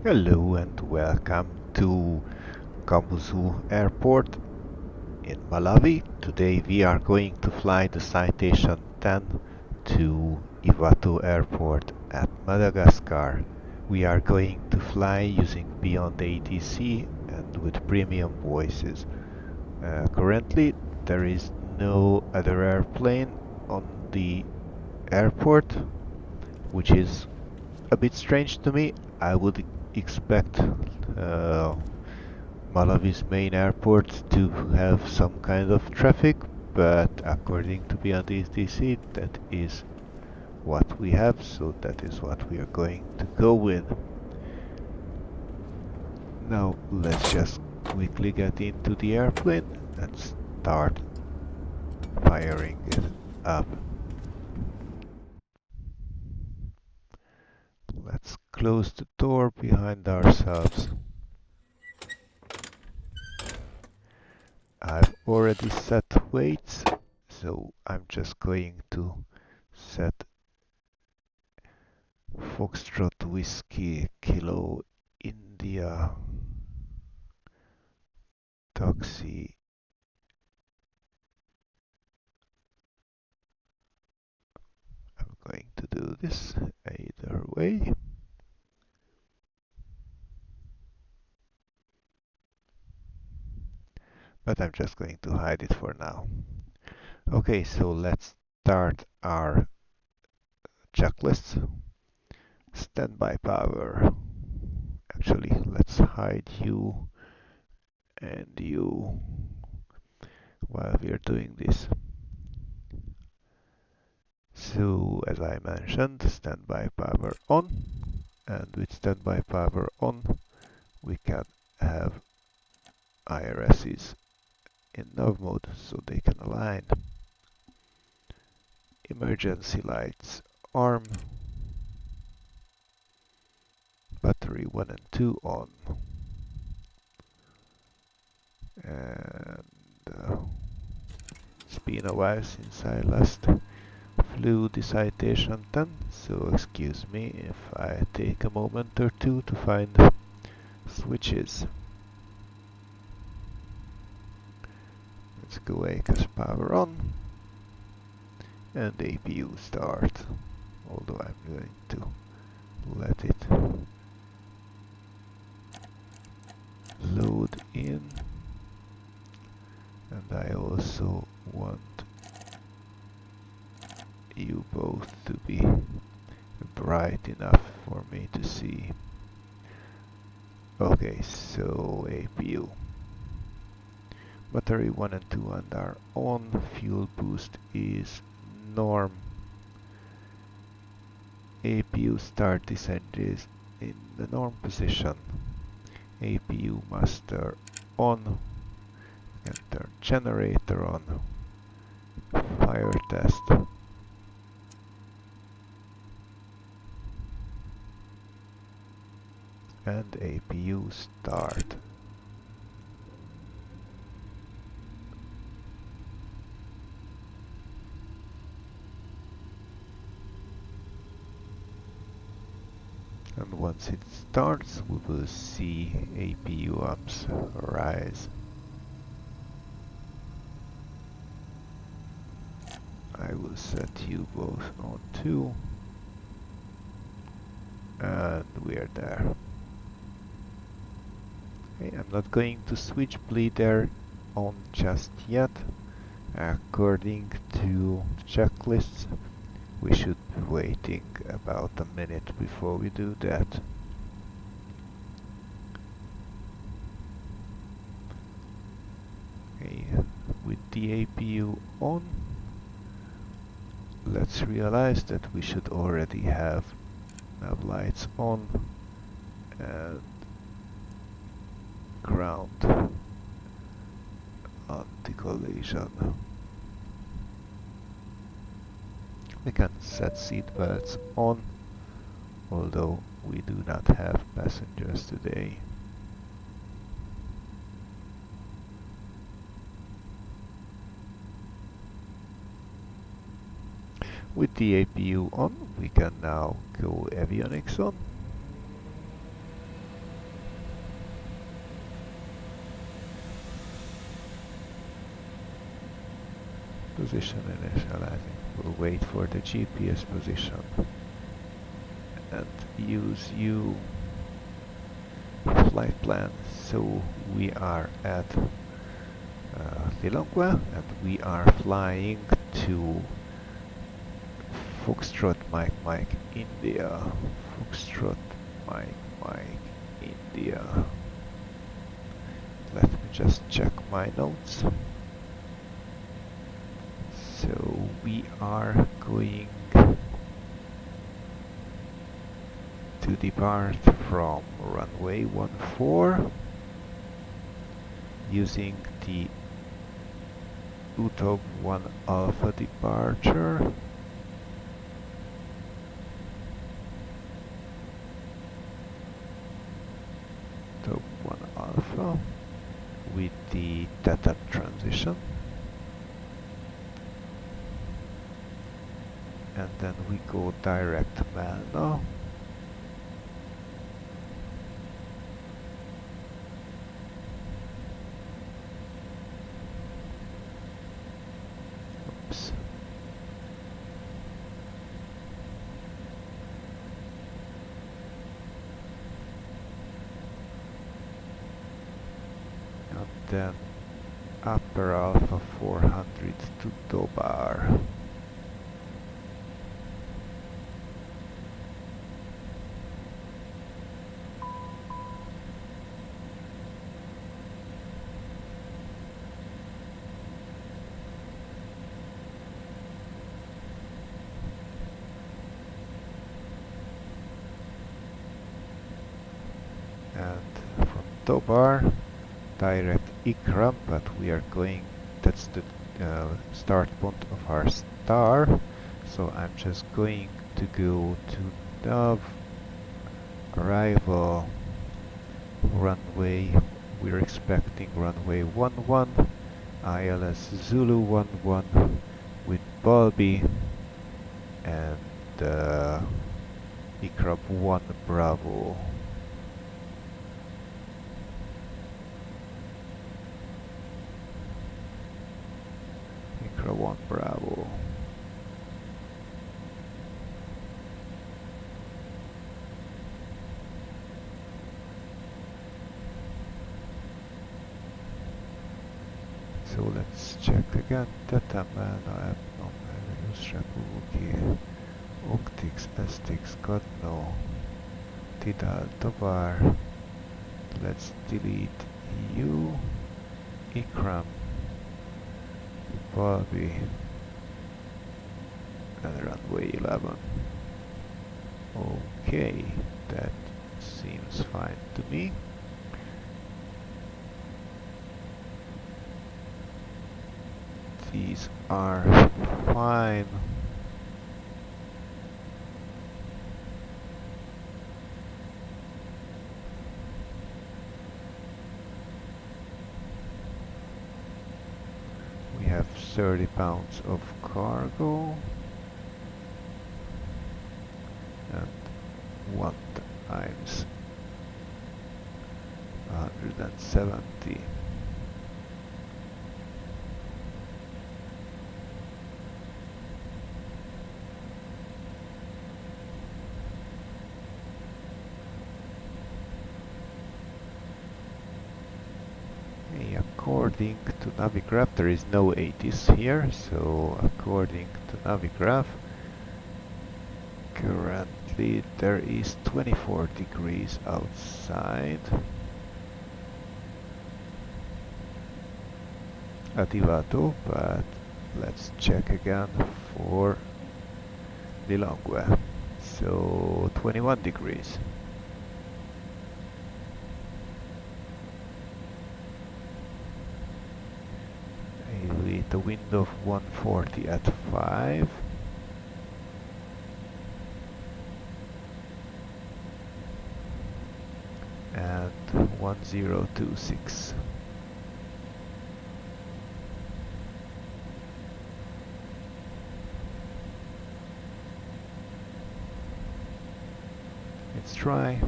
Hello and welcome to Kamuzu Airport in Malawi. Today we are going to fly the Citation 10 to Ivato Airport at Madagascar. We are going to fly using BeyondATC and with premium voices. Currently there is no other airplane on the airport, which is a bit strange to me. I would expect Malawi's main airport to have some kind of traffic, but according to BeyondATC, that is what we have, so that is what we are going to go with. Now let's just quickly get into the airplane and start firing it up. Let's close the door behind ourselves. I've already set weights, so I'm just going to set Foxtrot Whiskey Kilo India Taxi. I'm going to do this either way. But I'm just going to hide it for now. Okay, so let's start our checklist. Standby power. Actually, let's hide you and you while we are doing this. So, as I mentioned, standby power on, and with standby power on, we can have IRSs in nav mode so they can align. Emergency lights arm, battery 1 and 2 on, and it's been a while since I last flew the Citation 10, so excuse me if I take a moment or two to find switches. Let's go ACAS power on and APU start, although I'm going to let it load in, and I also want you both to be bright enough for me to see. Okay, so APU. Battery 1 and 2 and are on. Fuel boost is norm. APU start descent is in the norm position. APU master on. And turn generator on. Fire test. And APU start. And once it starts, we will see APU amps rise. I will set you both on 2, and we are there. Okay, I'm not going to switch bleeder on just yet. According to checklists, we should be waiting about a minute before we do that. Okay, with the APU on, let's realize that we should already have nav lights on and ground anti-collision. We can set seat belts on, although we do not have passengers today. With the APU on, we can now go avionics on. position initializing. We'll wait for the GPS position and use flight plan. So we are at Lilongwe and we are flying to Foxtrot Mike Mike India. Foxtrot Mike Mike India. Let me just check my notes. So we are going to depart from runway 14 using the UTOB 1 Alpha departure. UTOB 1 Alpha with the Theta transition. And then we go direct Malno. Oops. And then upper Alpha 400 to Dobar. And from Dobar, direct Ikram, but we are going, that's the start point of our star, so I'm just going to go to Nav, arrival, runway, we're expecting runway 11, ILS Zulu 11 with Bulby, and Ikram 1 Bravo. Ikram 1 Bravo. So let's check again. Data man, use FWKI, Optics, Estix, God no, Tidal, Tovar. Let's delete you, Ikram, Bobby, and runway 11. Okay, that seems fine to me. These are fine. We have 30 pounds of cargo and 1 times 170. According to Navigraph, there is no 80s here, so according to Navigraph, currently there is 24 degrees outside at Ivato, but let's check again for Lilongwe. So 21 degrees. The wind of 140 at 5. And 1026. Let's try.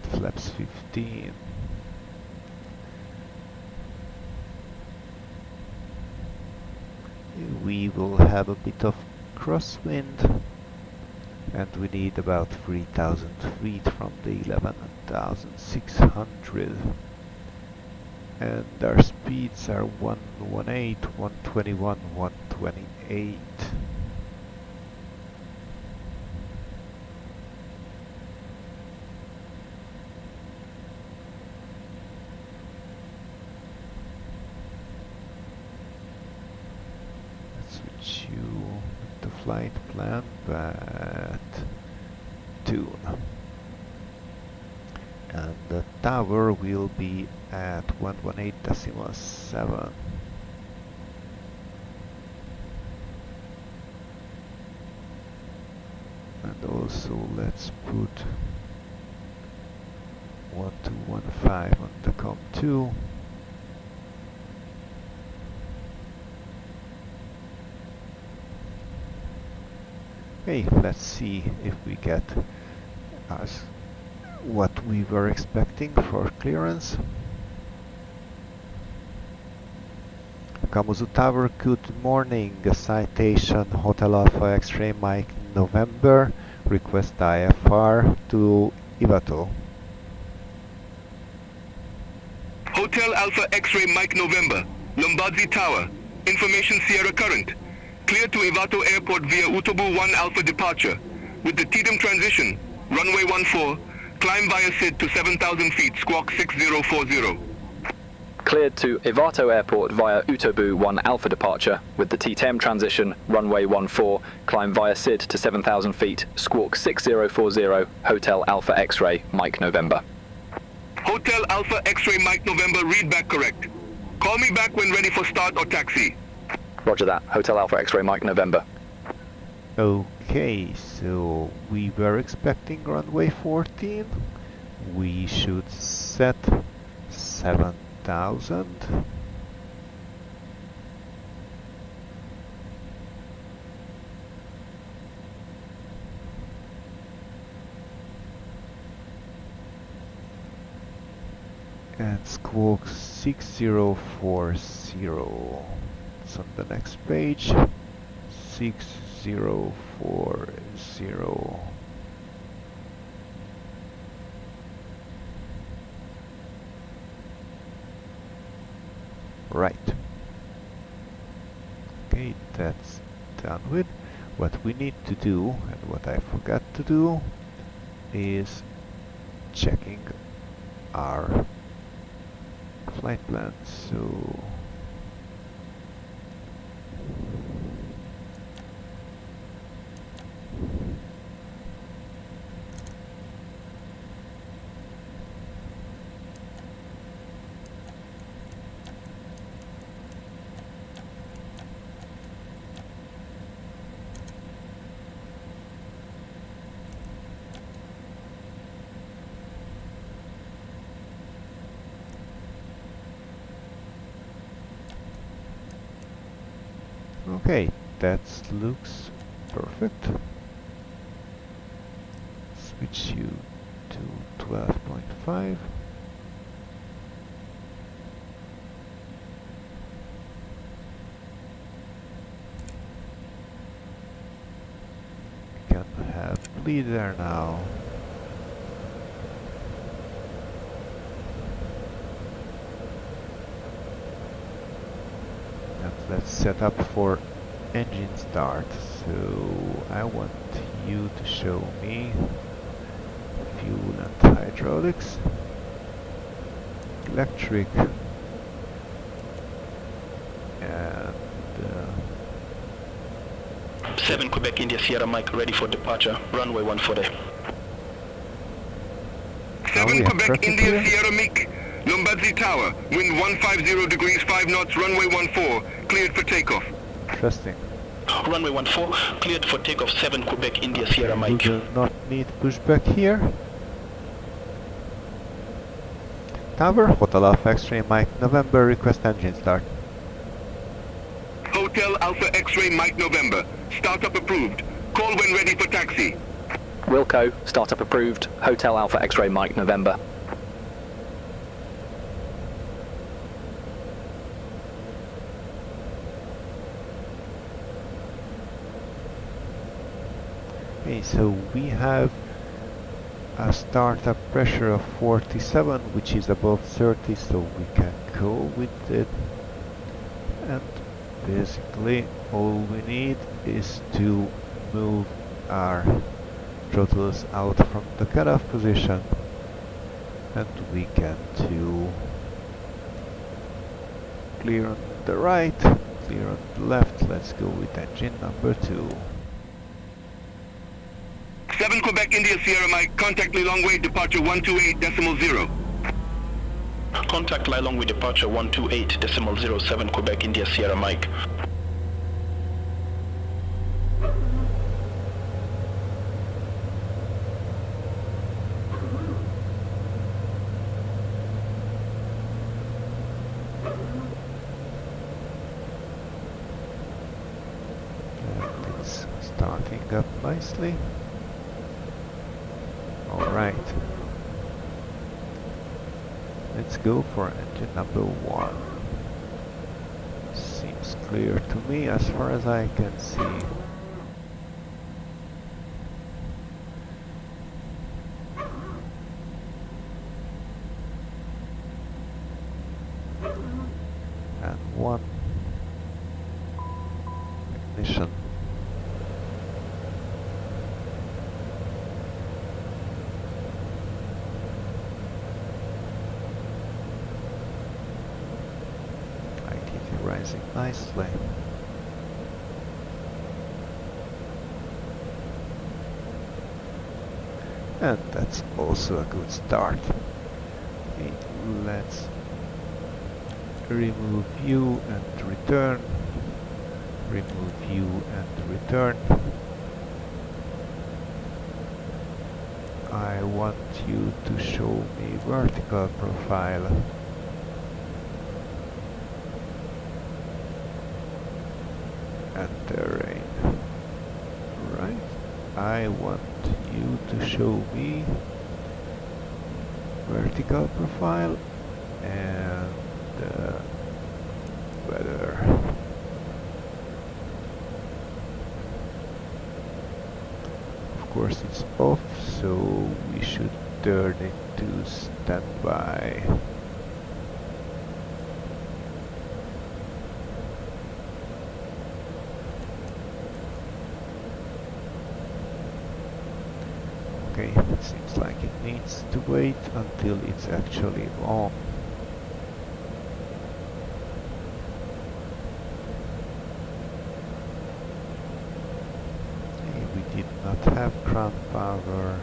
Flaps 15. we will have a bit of crosswind, and we need about 3,000 feet from the 11,600. And our speeds are 118, 121, 128. Switch you the flight plan, but tune. And the tower will be at 118.7. And also let's put 1215 on the COM2. Okay, let's see if we get us what we were expecting for clearance. Kamuzu Tower, good morning. Citation Hotel Alpha X-Ray Mike November. Request IFR to Ivato. Hotel Alpha X-Ray Mike November, Lombardi Tower. Information Sierra Current. Clear to Ivato Airport via Utobu 1 Alpha departure. With the TDM transition, runway 14, climb via SID to 7,000 feet, squawk 6040. Cleared to Ivato Airport via Utobu 1 Alpha departure. With the T10 transition, runway 14, climb via SID to 7,000 feet, squawk 6040, Hotel Alpha X-Ray Mike November. Hotel Alpha X-Ray Mike November, read back correct. Call me back when ready for start or taxi. Roger that. Hotel Alpha X-Ray Mike November. Okay, so we were expecting runway 14. We should set 7,000. And squawk 6040. It's on the next page. 6040. Right. Okay, that's done with. What we need to do, and what I forgot to do, is checking our flight plan. So okay, that looks perfect. Switch you to 12.5. Can have bleed there now. And let's set up for engine start. So I want you to show me fuel and hydraulics, electric, and 7 Quebec India Sierra Mike, ready for departure, runway 14. 7 Quebec India Sierra Mike, Lombardi Tower, wind 150 degrees 5 knots, runway 14, cleared for takeoff. Interesting. Runway 14, cleared for takeoff, 7 Quebec India Sierra Mike. We will not need pushback here. Tower, Hotel Alpha X-Ray Mike November, request engine start. Hotel Alpha X-Ray Mike November, startup approved. Call when ready for taxi. Wilco, startup approved. Hotel Alpha X-Ray Mike November. Okay, so we have a startup pressure of 47, which is above 30, so we can go with it. And basically all we need is to move our throttles out from the cutoff position, and we can do clear on the right, clear on the left. Let's go with engine number 2. 7 Quebec India Sierra Mike, contact Lilongwe, departure 128.0. Contact Lilongwe departure 128.07 Quebec India Sierra Mike. And it's starting up nicely. Alright. Let's go for engine number 1. Seems clear to me as far as I can see. And 1. Ignition. Rising nicely. And that's also a good start. Okay, let's remove you and return. Remove you and return. I want you to show me vertical profile. And terrain. Right. I want you to show me vertical profile and weather. Of course it's off, so we should turn it to standby. Okay, it seems like it needs to wait until it's actually on. Okay, we did not have ground power.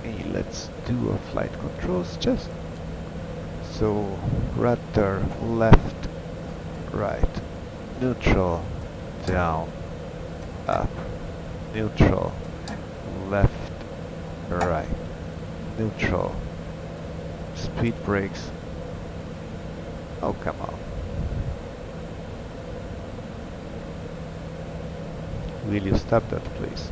Okay, let's do a flight controls just so rudder left, right, neutral, down, up, neutral, left, right, neutral, speed brakes. Oh, come on. Will you stop that, please?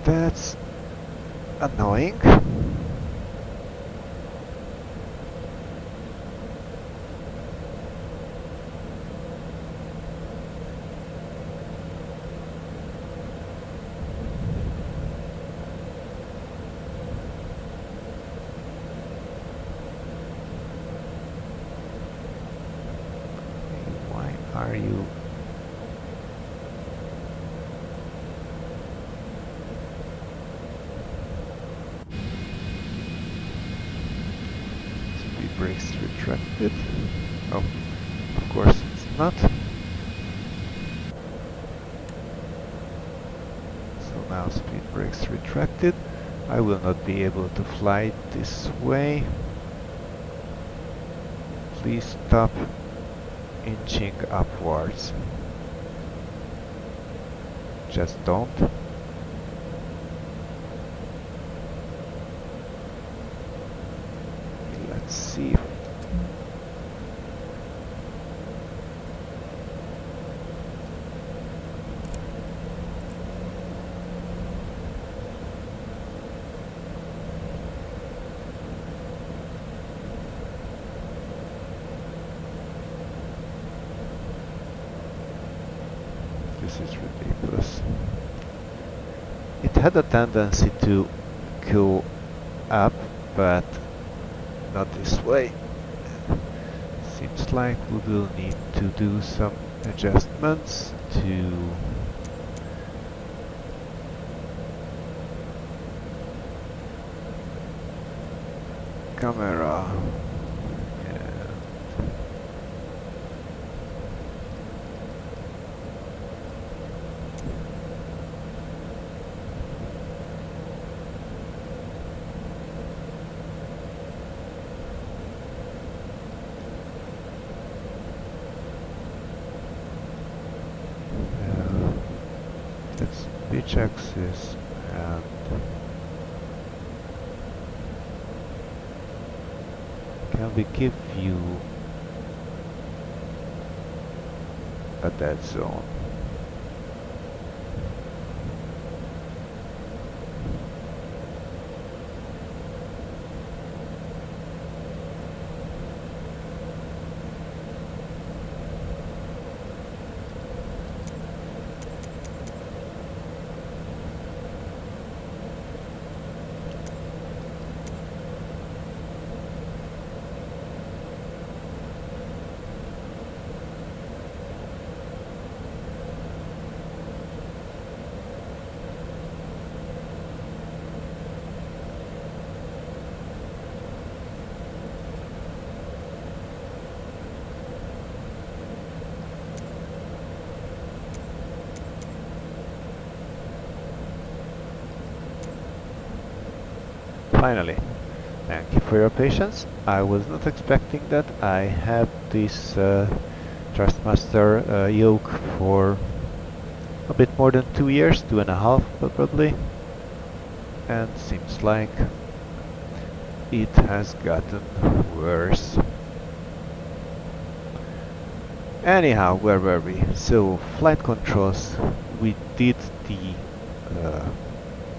That's annoying. Why are you? Brakes retracted. Oh, of course it's not. So now speed brakes retracted. I will not be able to fly this way. Please stop inching upwards. Just don't. Let's see. This is ridiculous. It had a tendency to go up, but not this way. Seems like we will need to do some adjustments to camera. That's pitch axis and can we give you a dead zone? Finally, thank you for your patience. I was not expecting that. I have this Trustmaster yoke for a bit more than 2 years, 2.5 probably, and seems like it has gotten worse. Anyhow, where were we? So, flight controls, we did the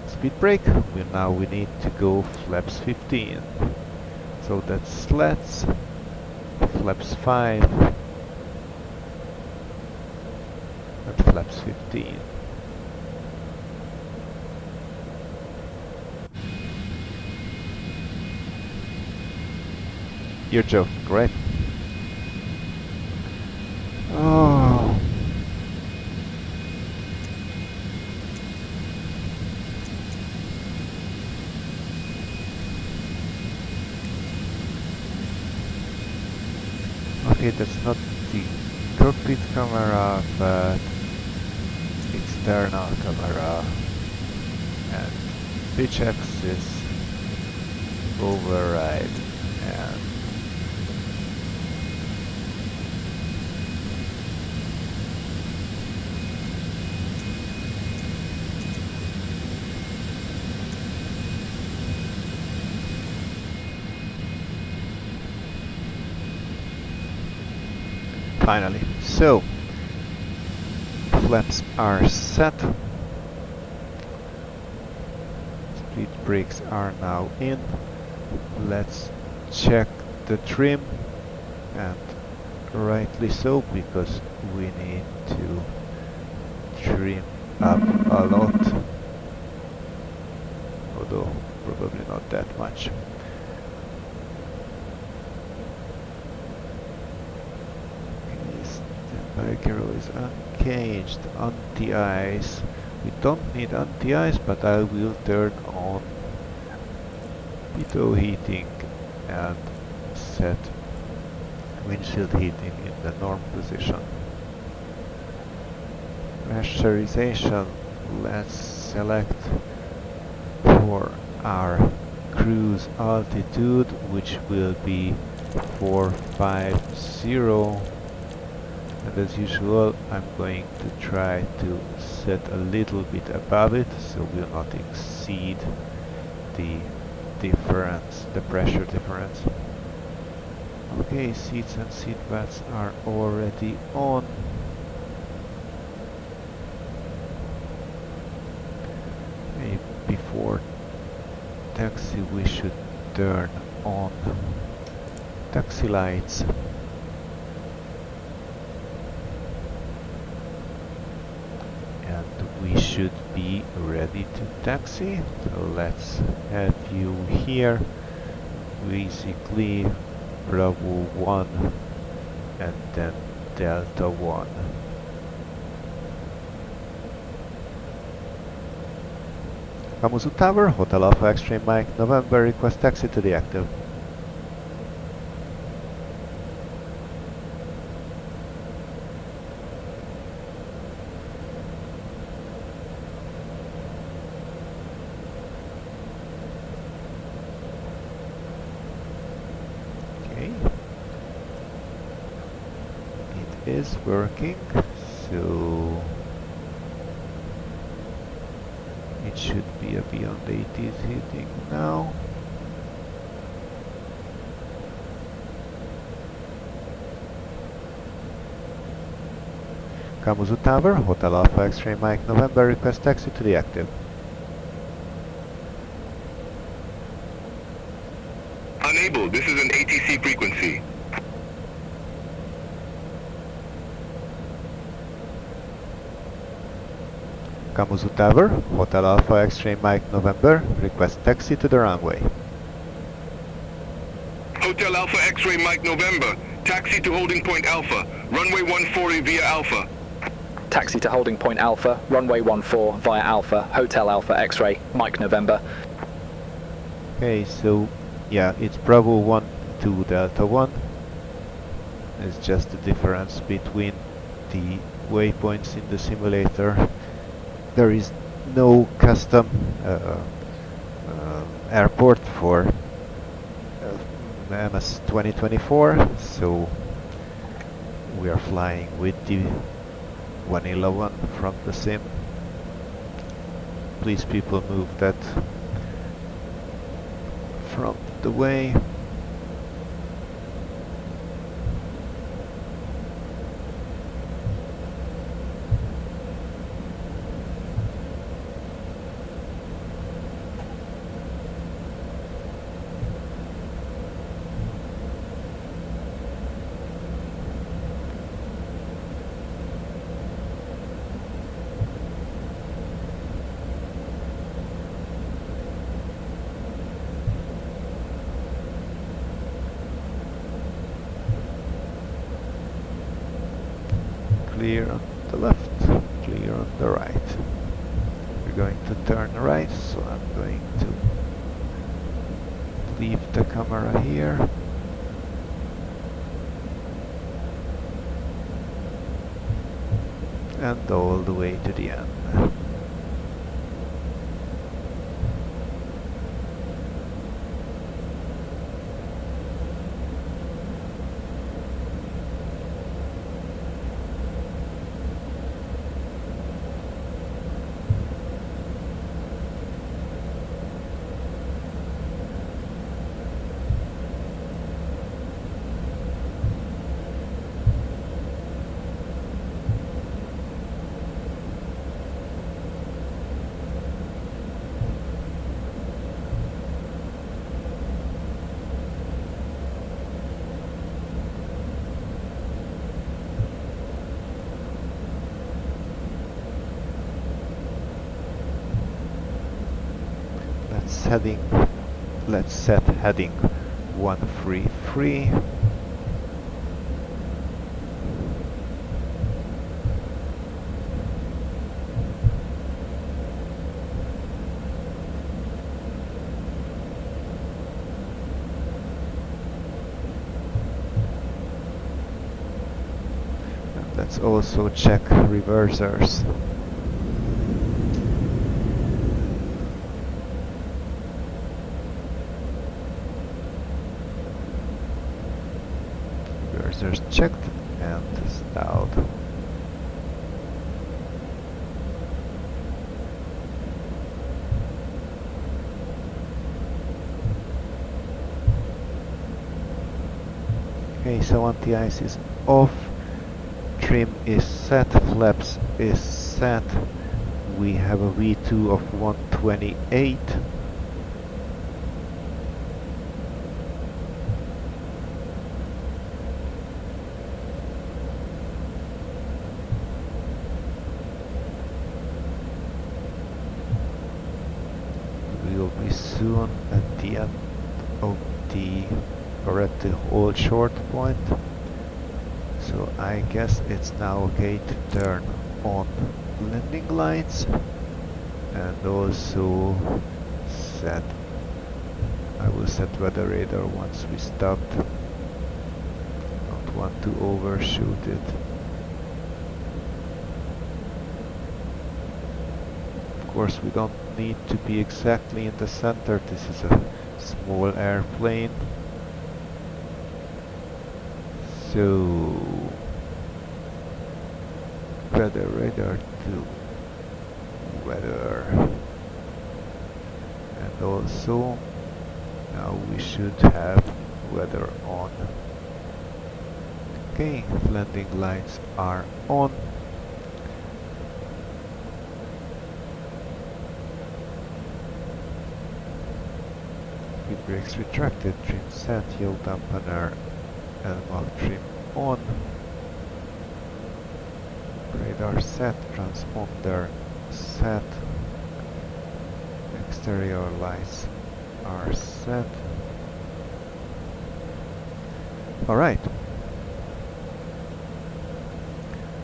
speed brake. Now we need to go flaps 15. So that's slats, flaps 5, and flaps 15. You're joking, right? Oh. Okay, that's not the cockpit camera, but external camera, and pitch axis override, and finally, so flaps are set, speed brakes are now in. Let's check the trim, and rightly so, because we need to trim up a lot, although probably not that much. Barricade is uncaged, anti-ice. We don't need anti-ice, but I will turn on pitot heating and set windshield heating in the norm position. Pressurization, let's select for our cruise altitude, which will be 450. And as usual, I'm going to try to set a little bit above it, so we'll not exceed the difference, the pressure difference. Okay, seats and seat belts are already on. Maybe before taxi we should turn on taxi lights. we should be ready to taxi. So let's have you here. Basically Bravo 1 and then Delta 1. Kamuzu Tower, Hotel Alpha X-Ray Mike, November, request taxi to the active. Okay. It is working, so it should be a BeyondATC hitting now. Kamuzu Tower, Hotel Alpha X-Ray Mike, November, request taxi to the active. Unable, this is an ATC frequency. Kamuzu Tower, Hotel Alpha X-Ray Mike, November, request taxi to the runway. Hotel Alpha X-Ray Mike November, taxi to holding point Alpha, runway 14 via Alpha. Taxi to holding point Alpha, runway 14 via Alpha, Hotel Alpha X-Ray, Mike November. Okay, so yeah, it's Bravo 1 to Delta 1. It's just the difference between the waypoints in the simulator. There is no custom airport for MS 2024, so we are flying with the vanilla one from the sim. Please people move that from the way. Clear on the left, clear on the right. We're going to turn right, so I'm going to leave the camera here. And all the way to the end. Let's set heading 133. And let's also check reversers. Reversers checked and stalled. Okay, so anti-ice is off, trim is set, flaps is set. We have a V2 of 128. will be soon at the end of the, or at the whole short point. So I guess it's now okay to turn on landing lights and also set, I will set weather radar once we stopped. Don't want to overshoot it. Of course we don't need to be exactly in the center, this is a small airplane. So weather radar to weather, and also now we should have weather on. Okay, landing lights are on. Brakes retracted, trim set, yaw dampener and mach trim on. Radar set, transponder set. Exterior lights are set. Alright.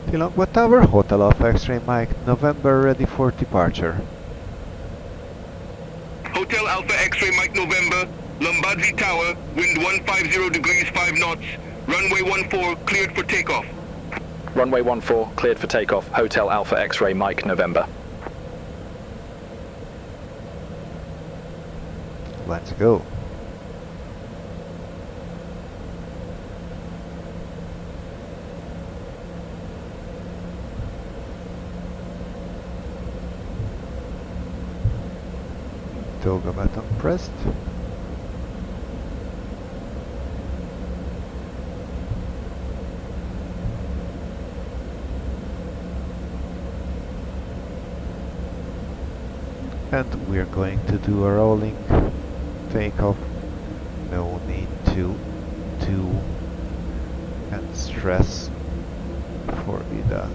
Lilongwe Tower, Hotel Alpha X-Ray Mike, November, ready for departure. Hotel Alpha X-Ray Mike November, Lombardzi Tower, wind 150 degrees 5 knots, runway 14 cleared for takeoff. Runway 14 cleared for takeoff. Hotel Alpha X-Ray Mike November. Let's go. Toga button pressed. And we're going to do a rolling takeoff. No need to do and stress for the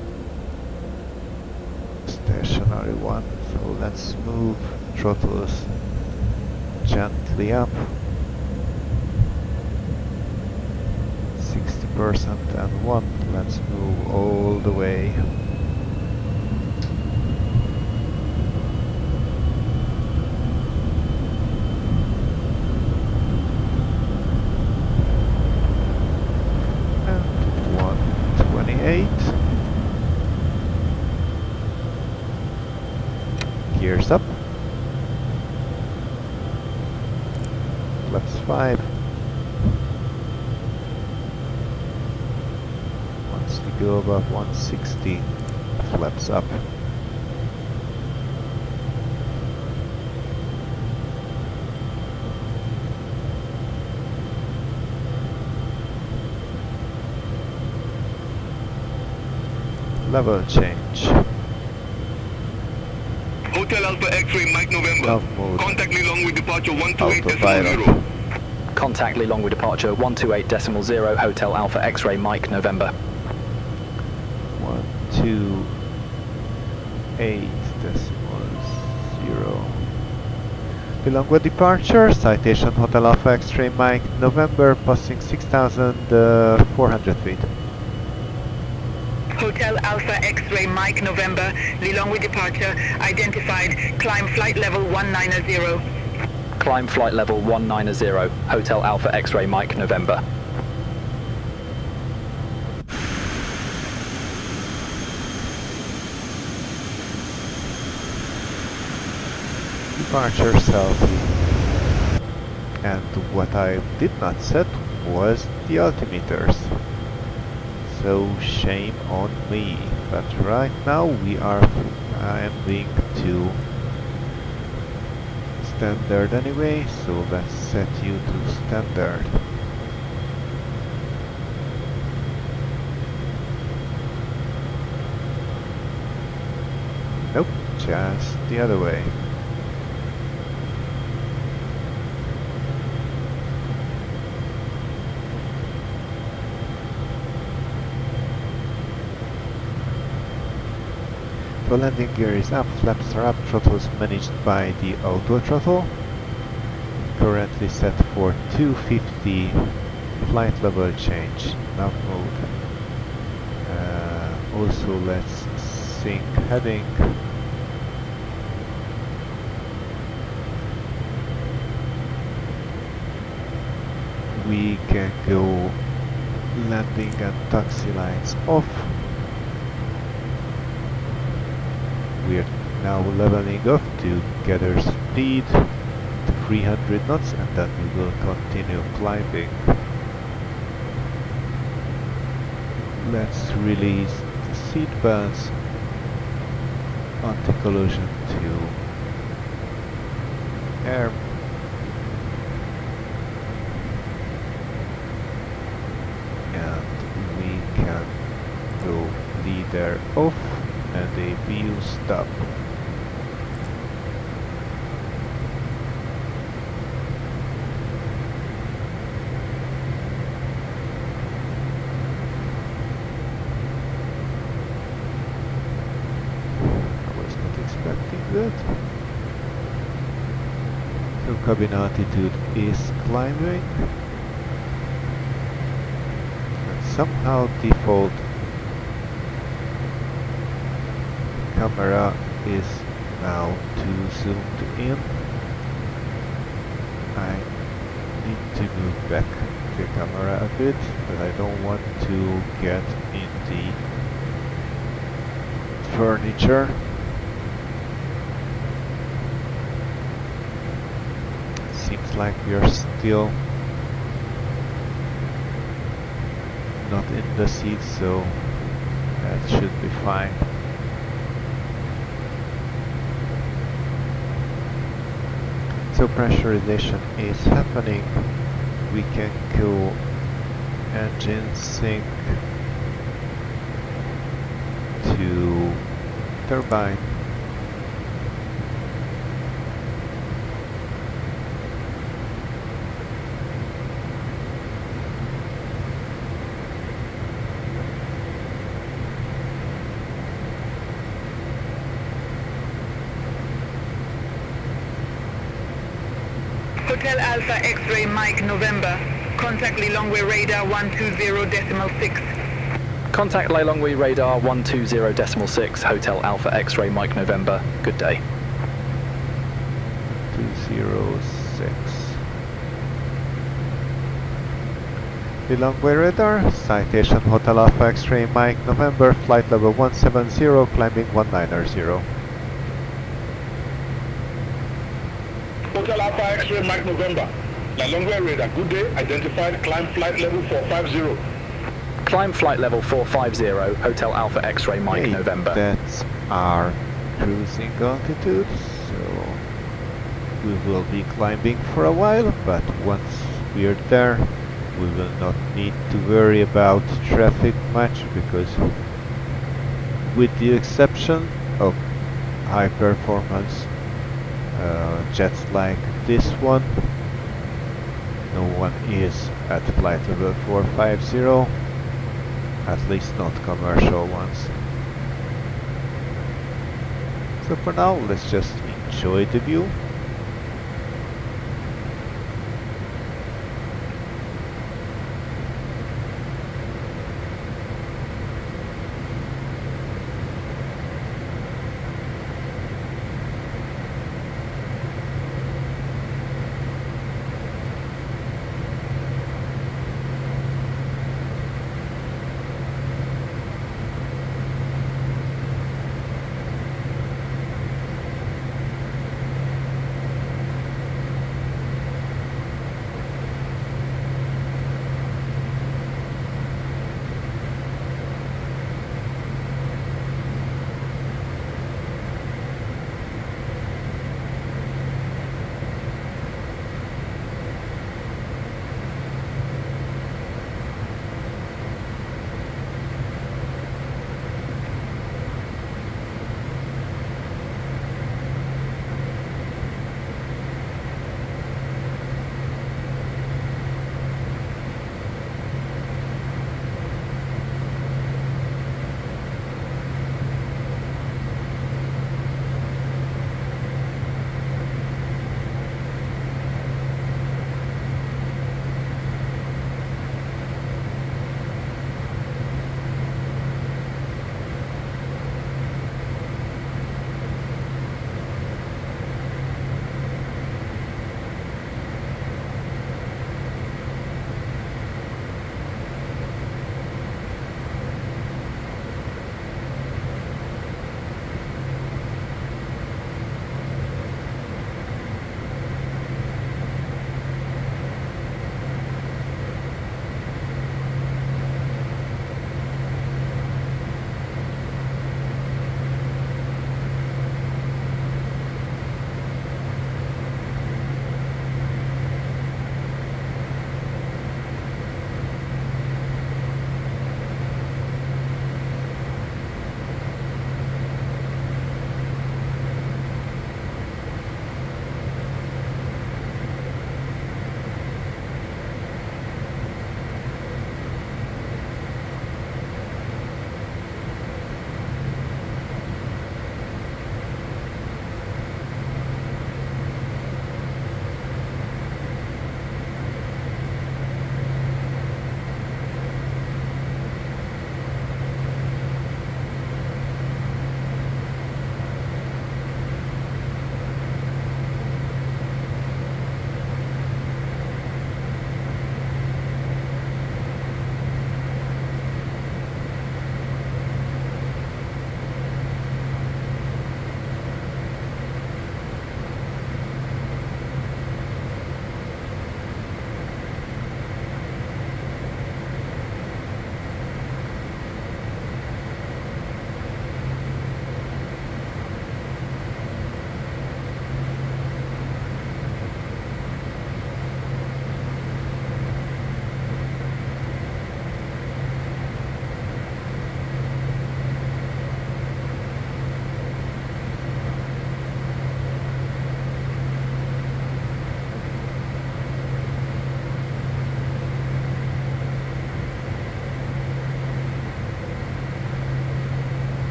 stationary one. So let's move throttles gently up. 60% and 1. Let's move all the way. And 128. Gears up. Flaps 5. Once we go above 160, flaps up. Level change. Hotel Alpha X-Ray Mike November. Nav mode. Contact Lilongwe departure 128.0. Autopilot. Contact Lilongwe departure 128.0. Hotel Alpha X-Ray Mike November. 128.0. Lilongwe departure, Citation Hotel Alpha X-Ray Mike November, passing 6,400 feet. Hotel Alpha X-Ray Mike November, Lilongwe departure, identified, climb flight level 190. Climb flight level 190. Hotel Alpha X-Ray Mike November. Departure selfie. And what I did not set was the altimeters. So shame on me. But right now I am being to standard anyway, so let's set you to standard. Nope, just the other way. The landing gear is up, flaps are up, throttles managed by the auto throttle. currently set for 250, flight level change, nav mode. Also let's sync heading. We can go landing and taxi lights off. We're now leveling off to gather speed to 300 knots and then we will continue climbing. Let's release the seat belts, anti-collision to air. And we can go leader off and a view stop. Good. So cabin altitude is climbing and somehow default camera is now too zoomed in. I need to move back the camera a bit, but I don't want to get in the furniture. Seems like we are still not in the seat, so that should be fine. So pressurization is happening. We can go engine sync to turbine. Hotel Alpha X-ray Mike November. Contact Lilongwe radar 120.6. Contact Lilongwe radar 120.6, Hotel Alpha X-ray Mike November. Good day. 206. Lilongwe radar, citation Hotel Alpha X-ray Mike November, flight level 170, climbing 190. Hotel Alpha X-ray Mike November. Lilongwe radar, good day, identified, climb flight level 450. Climb flight level 450, Hotel Alpha X-ray Mike November. That's our cruising altitude, so we will be climbing for a while, but once we're there, we will not need to worry about traffic much, because with the exception of high performance jets like this one, no one is at flight level 450, at least not commercial ones. So for now, let's just enjoy the view.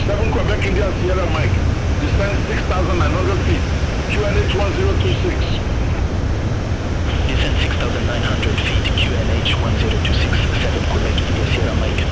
7 Quebec India Sierra Mike. Descend 6,900 feet. QNH 1026. Descend 6,900 feet, QNH 1026, 7 Quebec India Sierra Mike.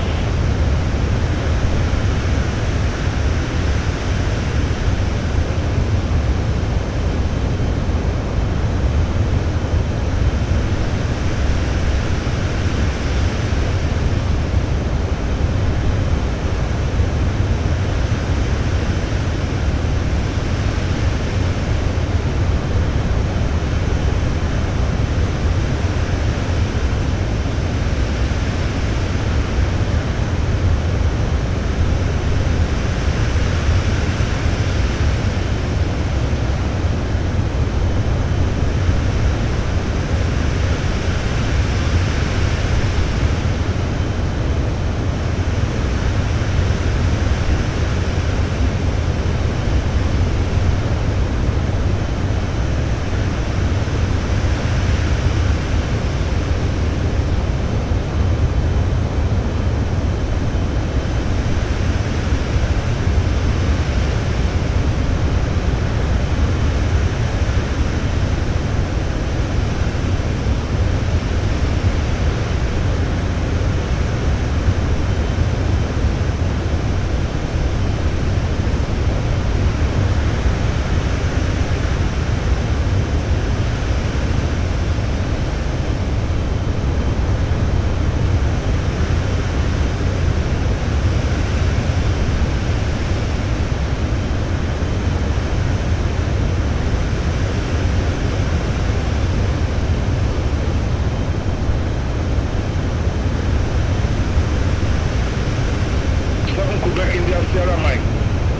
Sierra Mike.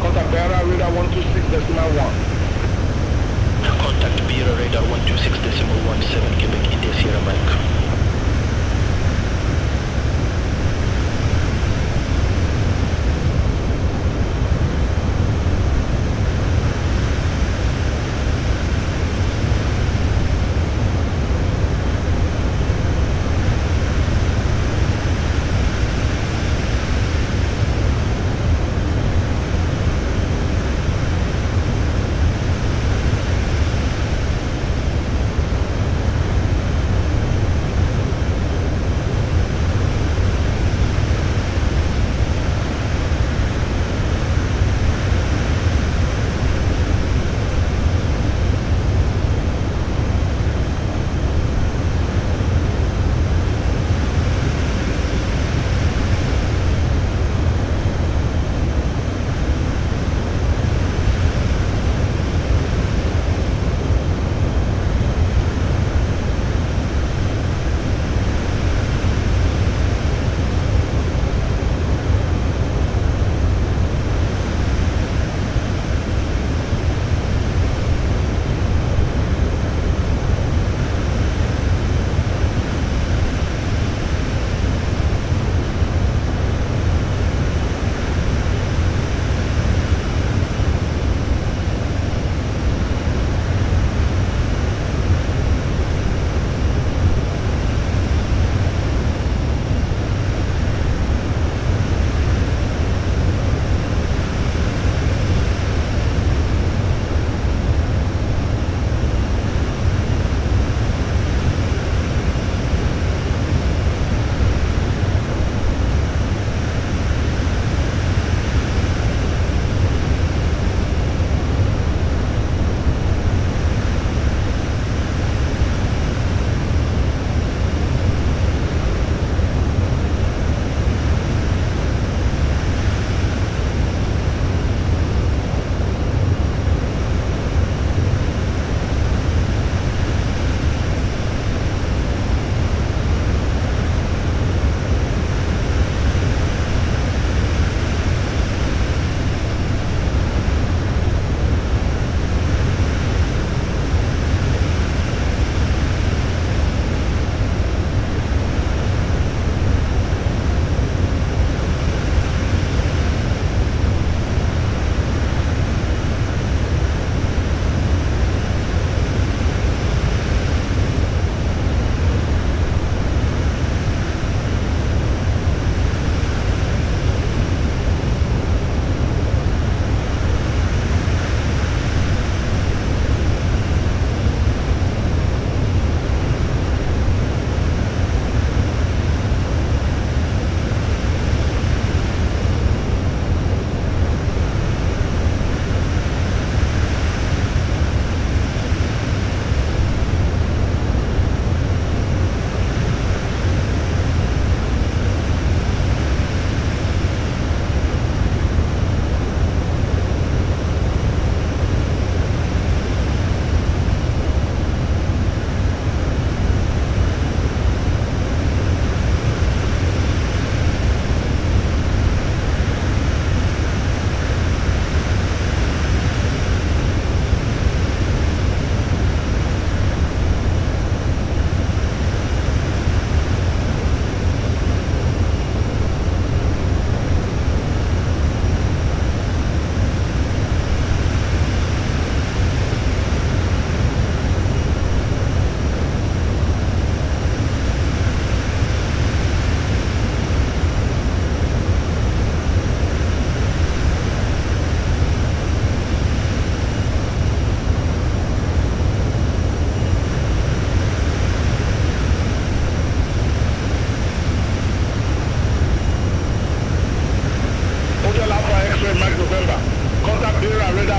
Contact Bearer Radar 126.1. Contact Bearer Radar 126.17 Quebec India Sierra Mike.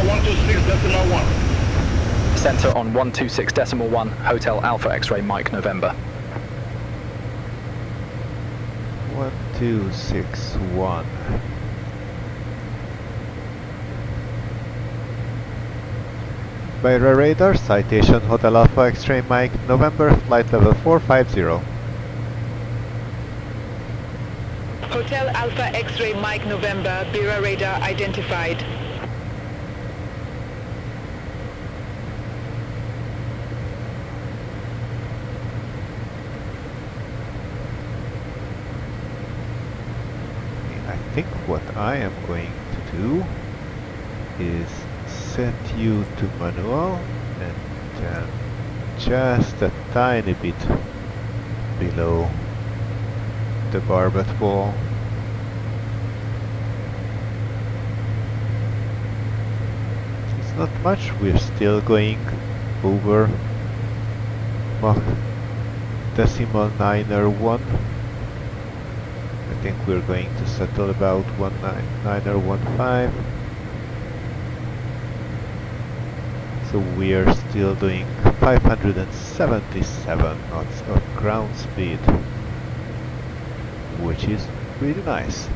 126.1. Center on 126.1, Hotel Alpha X-ray Mike November. 1261. By radar, citation Hotel Alpha X-ray Mike November, flight level 450. Hotel Alpha X-ray Mike November, Bureau radar identified. I think what I am going to do is set you to manual and just a tiny bit below the barbed wall. It's not much, we're still going over Mach decimal 9er1. I think we're going to settle about 9er15. So we are still doing 577 knots of ground speed, which is really nice.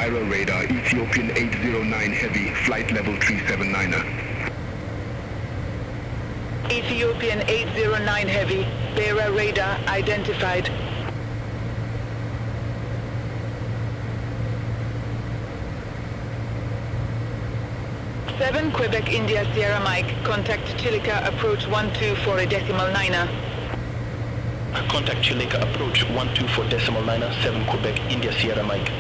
Beira radar, Ethiopian 809 heavy, flight level 379er. Ethiopian 809 heavy, Beira radar identified. Seven Quebec India Sierra Mike, contact Chilika approach 124.9er. Contact Chilika approach 124.9er, 7 Quebec India Sierra Mike.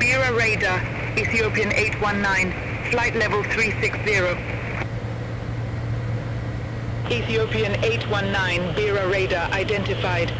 Beira radar, Ethiopian 819, flight level 360. Ethiopian 819, Beira radar identified.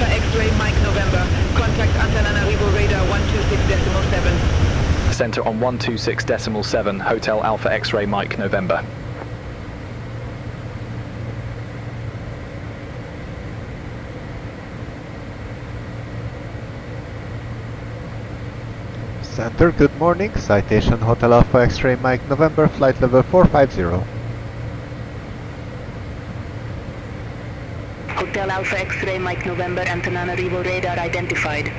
Alpha X-ray Mike November. Contact Antananarivo radar 126.7. Center on 126.7, Hotel Alpha X-ray Mike November. Center, good morning. Citation Hotel Alpha X-ray Mike November, flight level 450. Hotel Alpha X-ray Mike November, Antananarivo radar identified.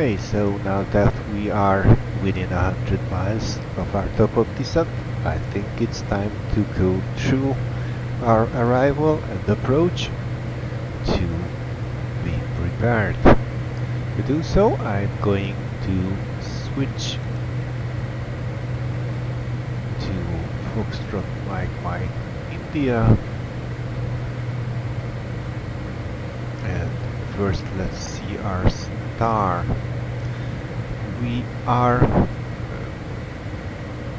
Okay, so now that we are within 100 miles of our top of descent, I think it's time to go through our arrival and approach to be prepared. To do so, I'm going to switch to Foxtrot Mike India, and first let's see our star. We are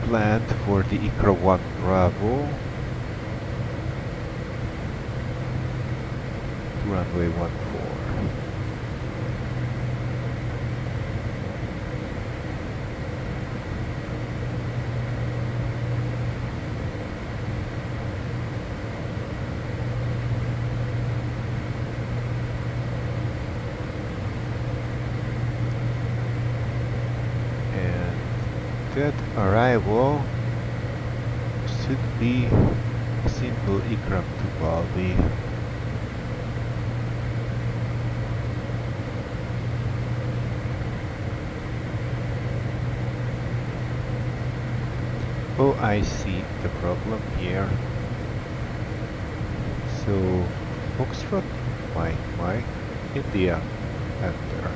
planned for the ICRA 1 Bravo to runway 14. That arrival should be a simple Ikram to Balbi. Oh, I see the problem here. So, Foxtrot, Mike, India, enter,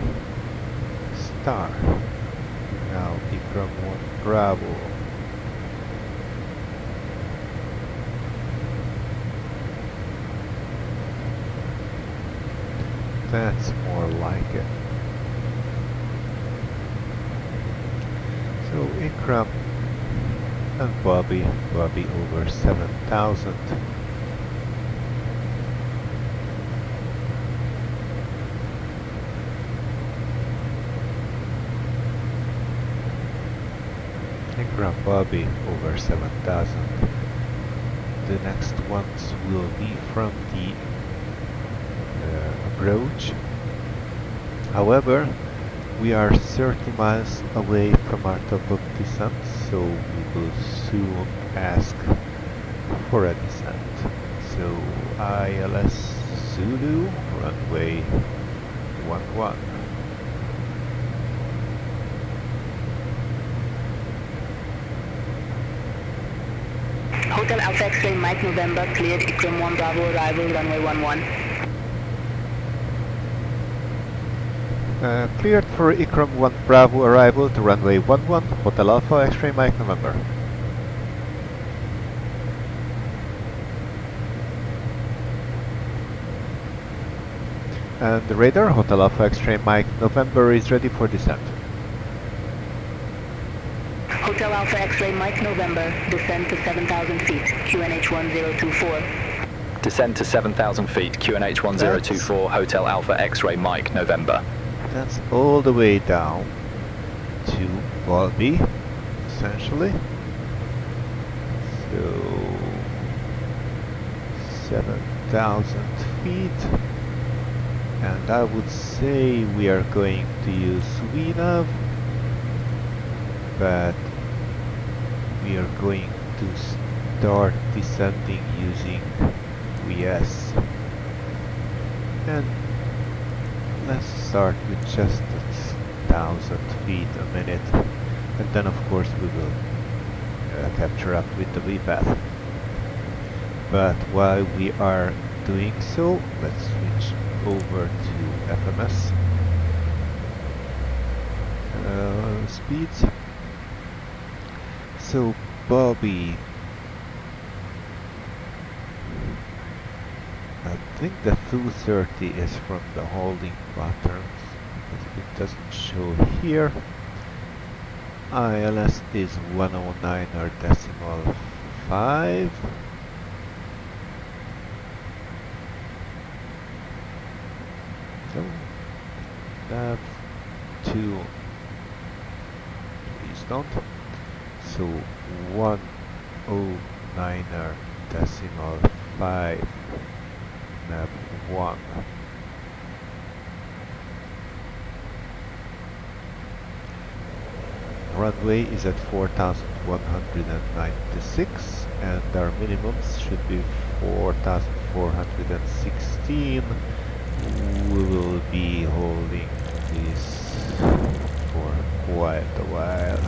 star. Now Ikram 1 Bravo. That's more like it. So Ikram and Bobby over 7,000. Ikram Bobby over 7,000. The next ones will be from the approach. However, we are 30 miles away from our top of descent, so we will soon ask for a descent. So ILS Zulu, runway 11. Hotel Alpha X-ray Mike November, cleared Ikram 1 Bravo, arrival runway 11. Cleared for Ikram 1 Bravo arrival to runway 11, Hotel Alpha X-ray Mike November. And the radar, Hotel Alpha X-ray Mike November is ready for descent. Hotel Alpha X-ray Mike November, descend to 7,000 feet, QNH 1024. Descend to 7,000 feet, QNH 1024, Hotel Alpha X-ray Mike November. That's all the way down to Balbi, essentially. So 7,000 feet. And I would say we are going to use VNAV, but we are going to start descending using VS. And let's start with just 1,000 feet a minute, and then of course we will capture up with the VPath. But while we are doing so, let's switch over to FMS speeds. So Bobby, I think the 230 is from the holding patterns, but it doesn't show here. ILS is 109 or decimal 5. So nav 2, please don't. So 109er decimal 5 nav 1. Runway is at 4,196 and our minimums should be 4,416. We will be holding this for quite a while.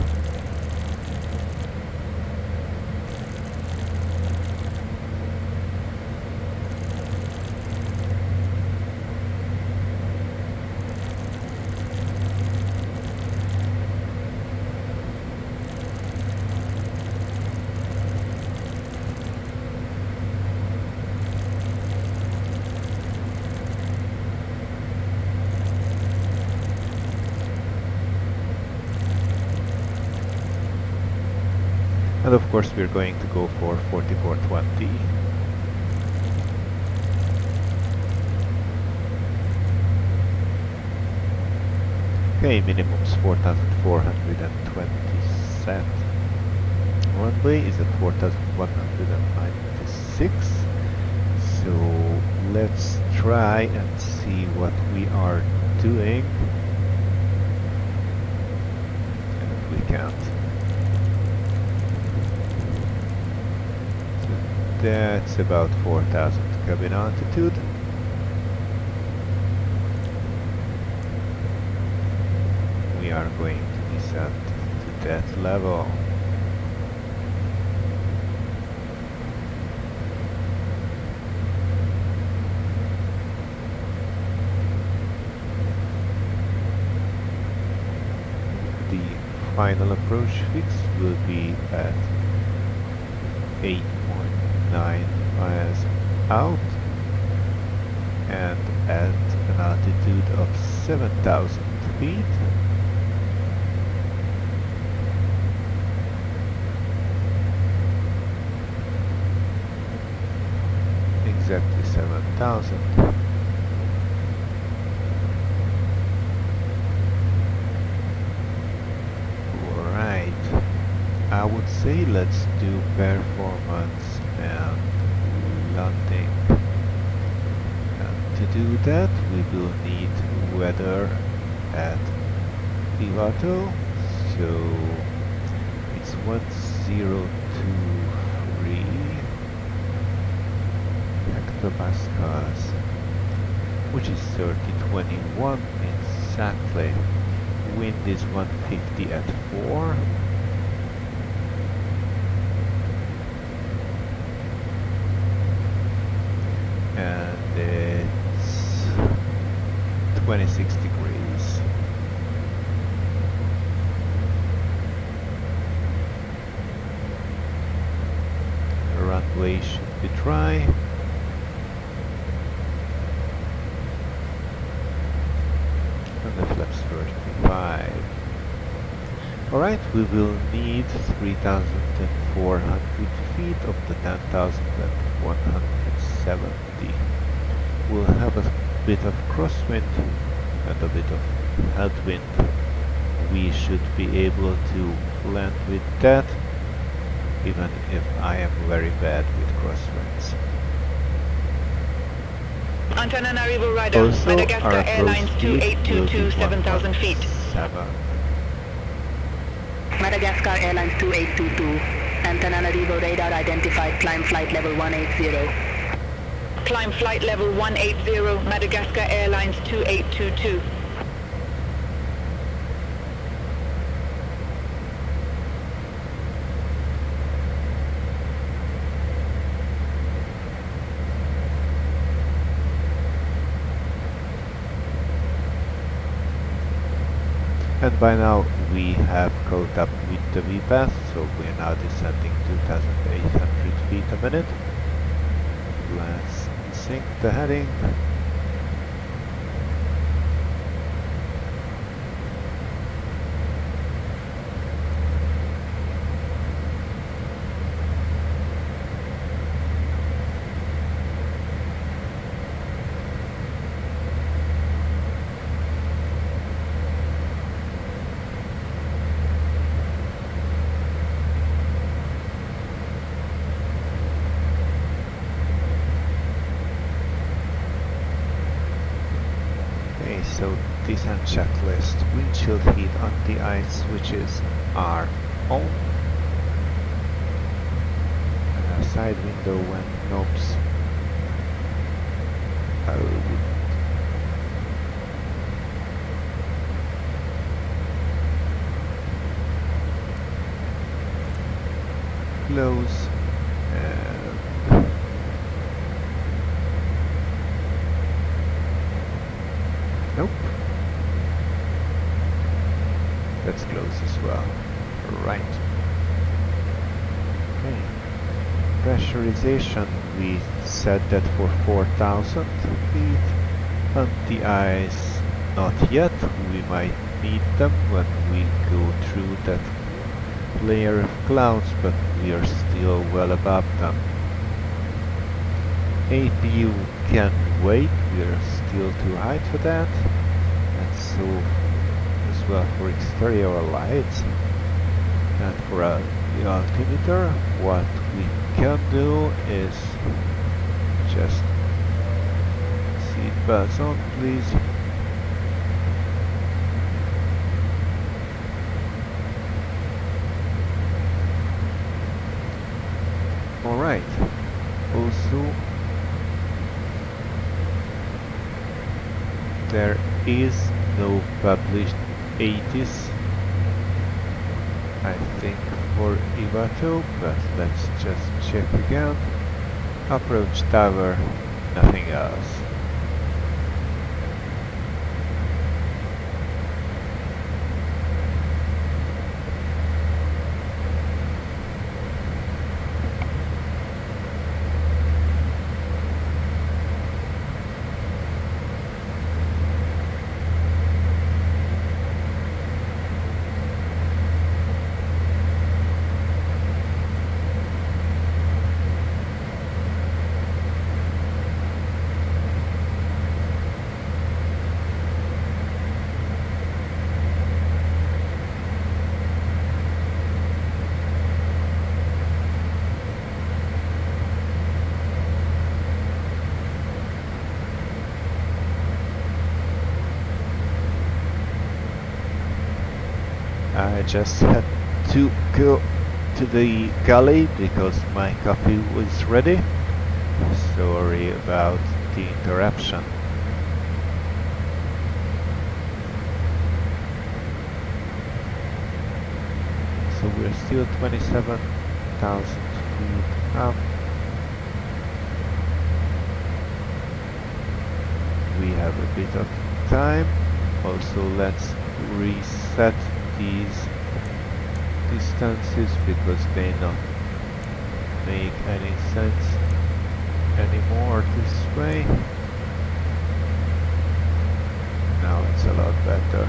And of course we're going to go for 4420. Okay, minimum's 4,420 set. Runway is at 4,196. So let's try and see what we are doing. And if we can't. That's about 4,000 cabin altitude. We are going to descend to that level. The final approach fix will be at 8.9 miles out and at an altitude of 7,000 feet. Exactly 7,000. Alright, I would say let's do performance and landing. And to do that we will need weather at Ivato, so it's 1023 hectopascals, which is 3021 exactly. Wind is 150 at 4. And it's 26 degrees. The runway should be dry. And the flaps 35. Alright, we will need 3,400 feet of the 10,170. We'll have a bit of crosswind and a bit of headwind. We should be able to land with that, even if I am very bad with crosswinds. Antananarivo Rider, Also, Madagascar our Airlines approach speed 2822, 7,000 feet. 7. Madagascar Airlines 2822. Antananarivo radar identified, climb flight level 180. Climb flight level 180, Madagascar Airlines 2822. And by now we have caught up with the VPath, so we are now descending 2,800 feet a minute. Let's sync the heading. So descent checklist, windshield heat on the ice switches are on. Side window when knobs out. close. And nope. That's close as well. Right. Okay. Pressurization, we set that for 4,000 feet. Anti-ice, not yet. We might need them when we go through that layer of clouds, but we are still well above them. APU can wait, we are still too high for that. And so as well for exterior lights. And for the altimeter, what we can do is just seat belts on, please. Alright, also there is no published 80s, I think, for Ivato, but let's just check again. Approach tower, nothing else. I just had to go to the galley because my coffee was ready. Sorry about the interruption. So we're still 27,000 feet up. We have a bit of time. Also, let's reset these distances because they don't make any sense anymore this way. Now it's a lot better.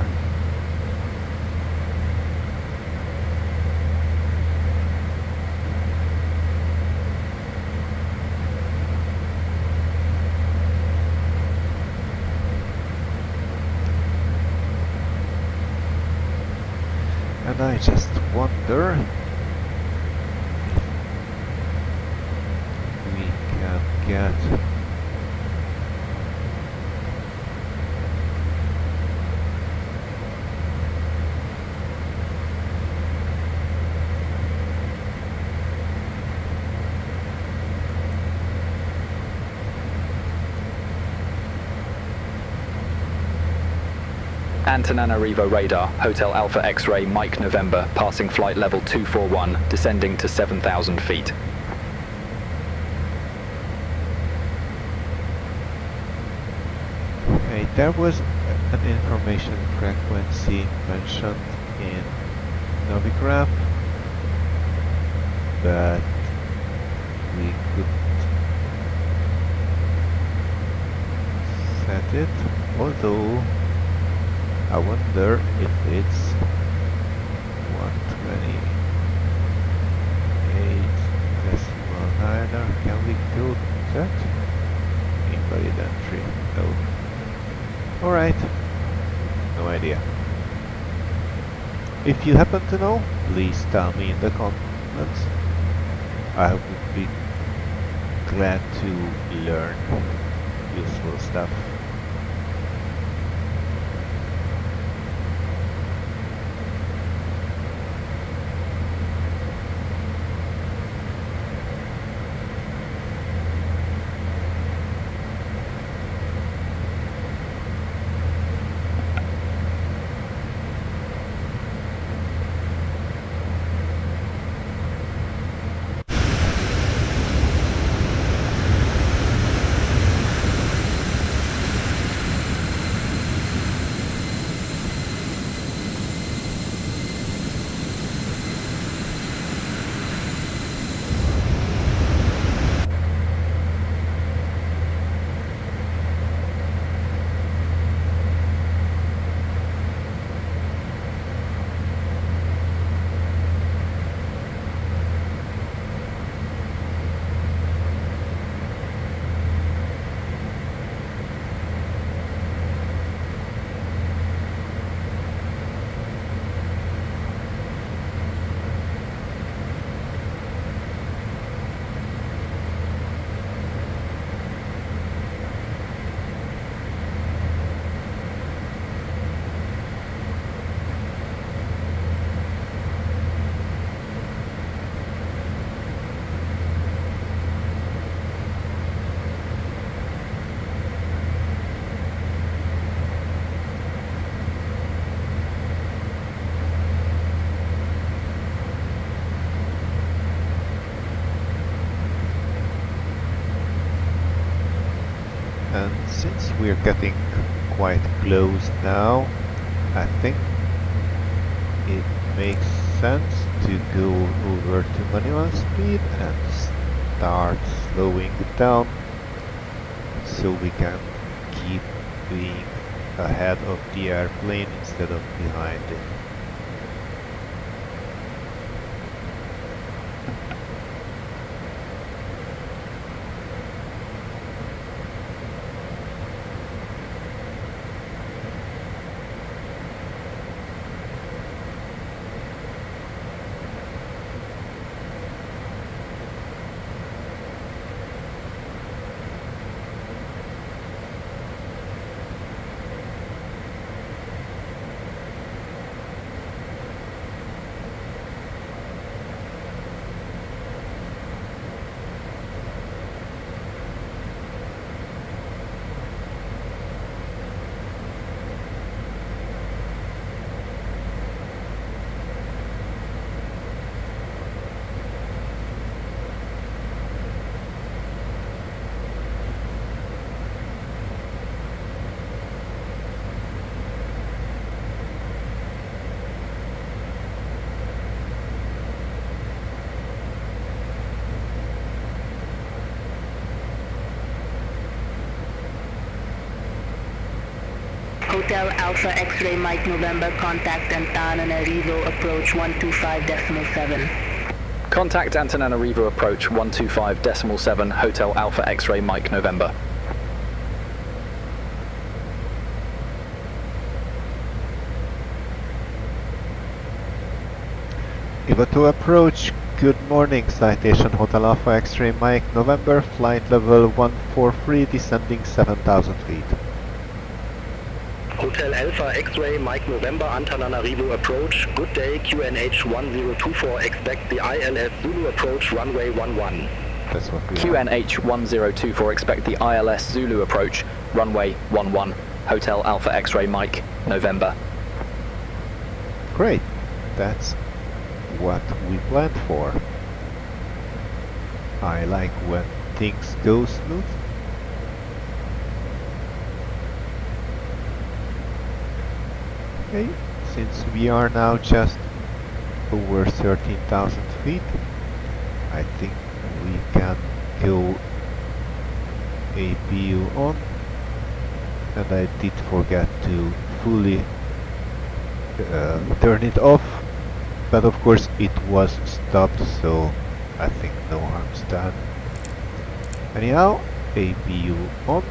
And I just wonder if we can get Antananarivo radar, Hotel Alpha X-ray Mike November, passing flight level 241, descending to 7,000 feet. Okay, there was an information frequency mentioned in Navigraph, but we couldn't set it, although I wonder if it's 128.9. Can we go that? Invalid entry. No. Alright. No idea. If you happen to know, please tell me in the comments. I would be glad to learn useful stuff. since we're getting quite close now, I think it makes sense to go over to manual speed and start slowing it down so we can keep being ahead of the airplane instead of behind it. Hotel Alpha X-Ray Mike November, contact Antananarivo approach 125.7. Contact Antananarivo approach 125.7, Hotel Alpha X-Ray Mike November. Ivato approach, good morning, Citation Hotel Alpha X-Ray Mike November, flight level 143, descending 7,000 feet. Hotel Alpha X-Ray Mike November Antananarivo approach. Good day, QNH 1024. Expect the ILS Zulu approach runway 11. That's what we QNH 1024. Expect the ILS Zulu approach runway 11. Hotel Alpha X-Ray Mike November. Great, that's what we planned for. I like when things go smooth. Okay, since we are now just over 13,000 feet, I think we can go APU on, and I did forget to fully turn it off, but of course it was stopped, so I think no harm's done. Anyhow, APU on.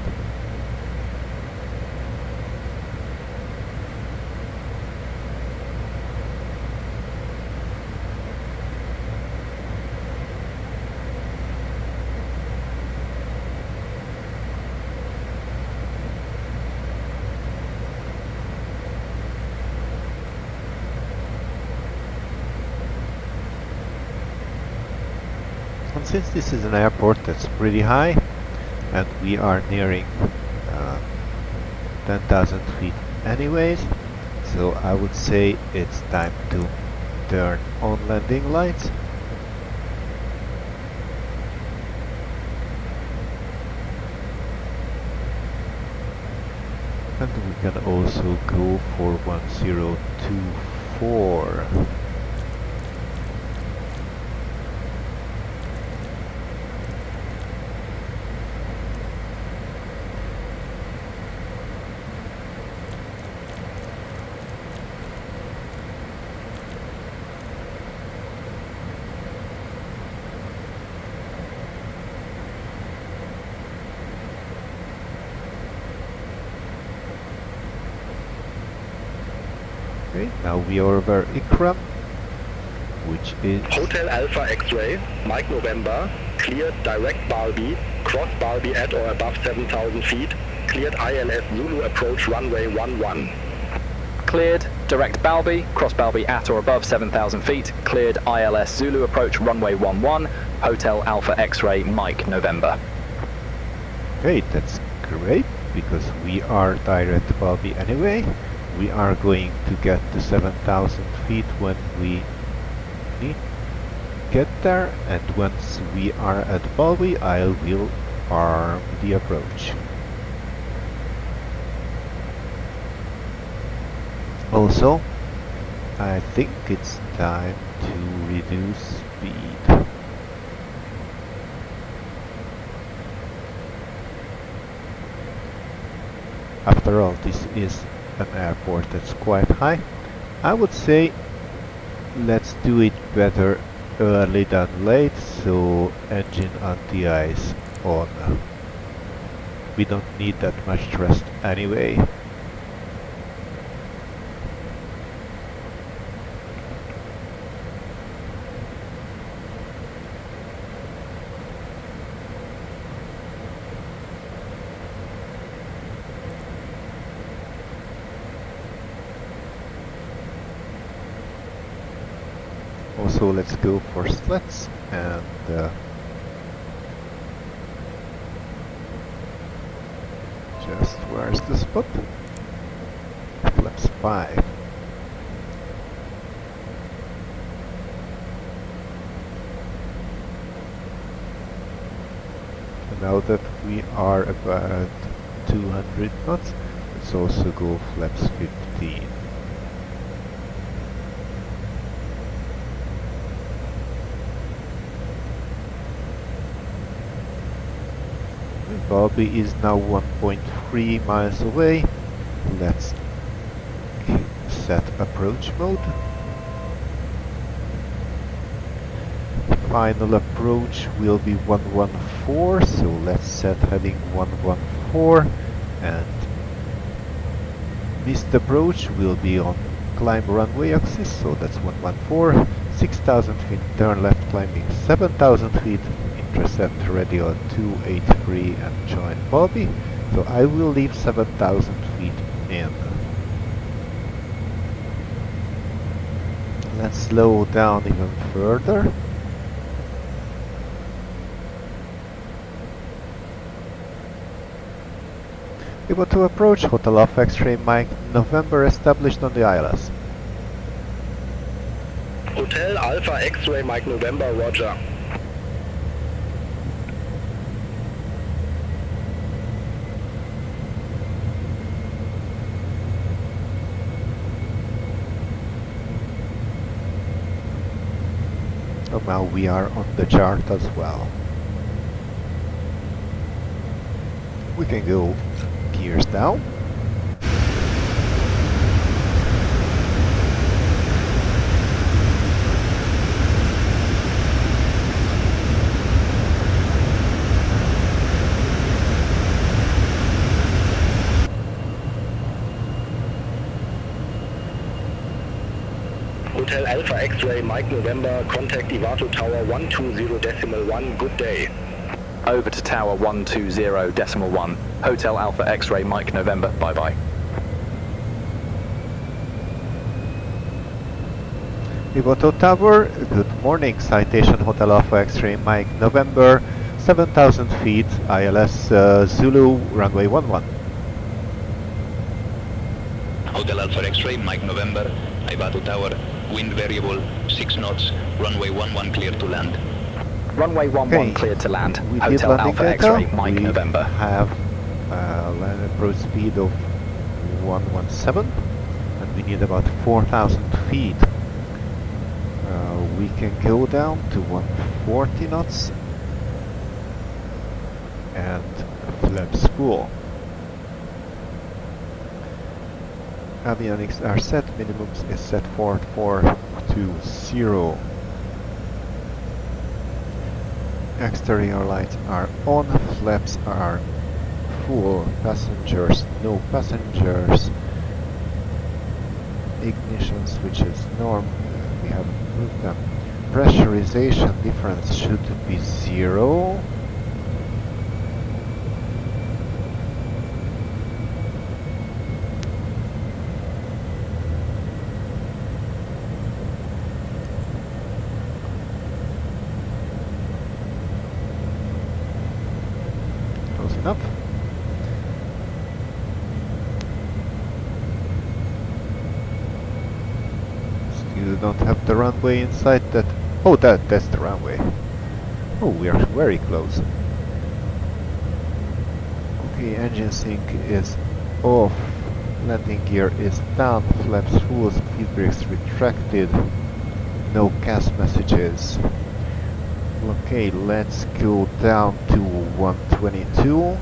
And since this is an airport that's pretty high, and we are nearing 10,000 feet anyways, so I would say it's time to turn on landing lights. And we can also go for 1024. Okay, now we are over Ikram, which is Hotel Alpha X-Ray Mike November. Cleared direct Balbi. Cross Balbi at or above 7,000 feet. Cleared ILS Zulu approach runway 11. Cleared direct Balbi, cross Balbi at or above 7,000 feet. Cleared ILS Zulu approach runway 11. Hotel Alpha X-Ray Mike November. great. That's great because we are direct Balbi anyway. We are going to get to 7,000 feet when we need get there, and once we are at Balbi, I will arm the approach. Also, I think it's time to reduce speed. After all, this is an airport that's quite high. I would say let's do it better early than late, so engine anti-ice on. We don't need that much thrust anyway. Also, let's go for sleds and just where's the spot? Flaps 5. And now that we are about 200 knots, let's also go flaps 15. Bobby is now 1.3 miles away. Let's set approach mode. Final approach will be 114, so let's set heading 114, and missed approach will be on climb runway axis, so that's 114, 6,000 feet turn left climbing 7,000 feet, intercept ready on 283 and join Bobby, so I will leave 7,000 feet in. Let's slow down even further. We want to approach Hotel Alpha X-Ray Mike November established on the ILS. Hotel Alpha X-Ray Mike November, roger. So now we are on the chart as well. We can go gears down. Hotel Alpha X-Ray Mike November, contact Ivato Tower 120.1, good day. Over to Tower 120.1, Hotel Alpha X-Ray Mike November, bye-bye. Ivato Tower, good morning, Citation Hotel Alpha X-Ray Mike November, 7,000 feet, ILS Zulu, runway 11. Hotel Alpha X-Ray Mike November, Ivato Tower, wind variable, 6 knots, runway 11 clear to land. Runway 11 cleared to land, Hotel Alpha X-Ray Mike November. We have land approach speed of 117 and we need about 4,000 feet. We can go down to 140 knots and flaps full. Avionics are set, minimums is set for 420. Exterior lights are on, flaps are full, passengers, no passengers. Ignition switches norm, we haven't moved them. Pressurization difference should be 0. Close enough. Still don't have the runway inside that. Oh, that's the runway. Oh, we are very close. Okay, engine sync is off. Landing gear is down, flaps full, speed brakes retracted, no CAS messages. Okay, let's go down to 122.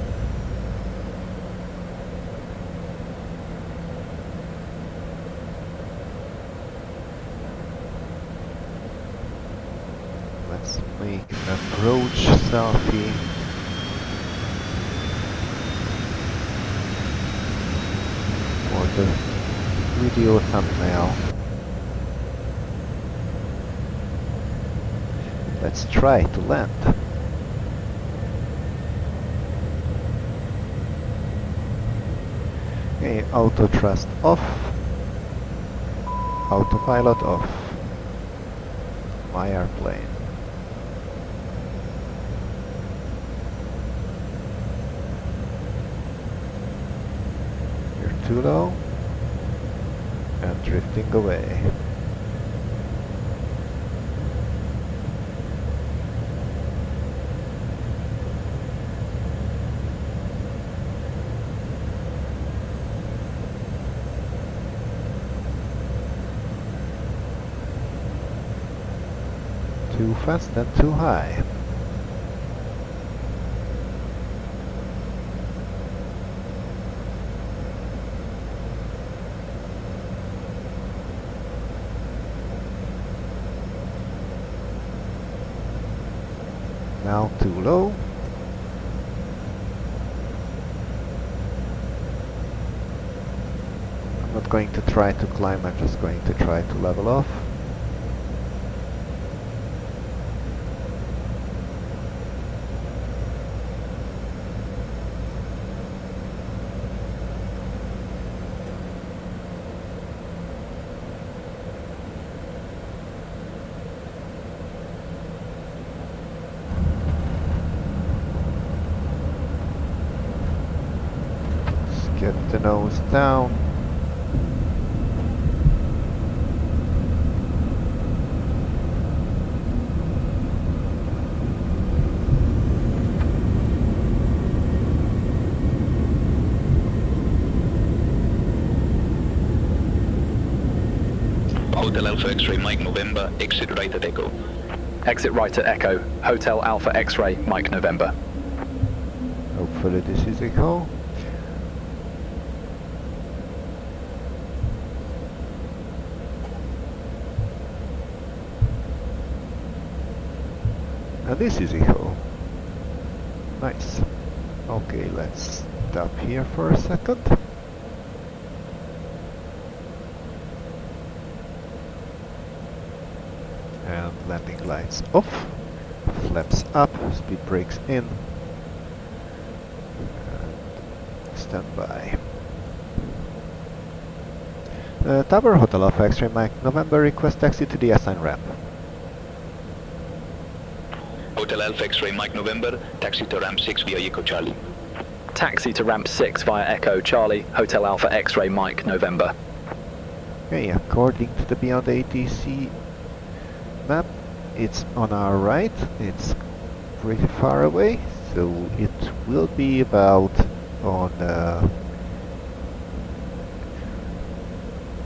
Let's make an approach selfie. For the video thumbnail. Let's try to land. Okay, auto thrust off. Autopilot off. My airplane. You're too low. And drifting away. Too fast and too high. Now too low. I'm not going to try to climb, I'm just going to try to level off. Get the nose down. Hotel Alpha X-ray Mike November, exit right at Echo. Exit right at Echo, Hotel Alpha X-ray Mike November. Hopefully this is Echo. And this is Echo. Nice. Okay, let's stop here for a second. And landing lights off. Flaps up, speed brakes in. And stand by. Tower Hotel Alpha X-ray Mike November, request taxi to the assigned ramp. Hotel Alpha X-ray Mike November, taxi to ramp 6 via Echo Charlie. Taxi to ramp 6 via Echo Charlie, Hotel Alpha X-ray Mike November. Okay, according to the BeyondATC map, it's on our right. It's pretty far away, so it will be about on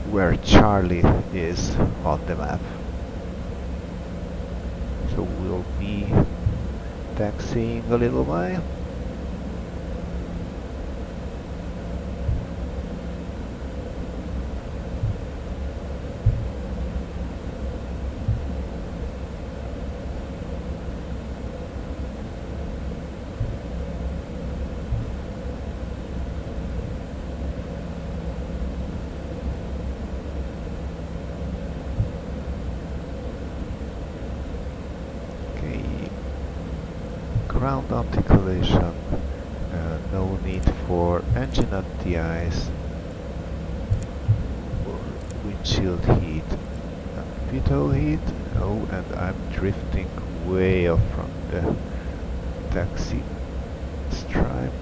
where Charlie is on the map. So we'll be taxiing a little while. Ground articulation, no need for engine anti-ice, or windshield heat, pitot heat, no, and I'm drifting way off from the taxi stripe.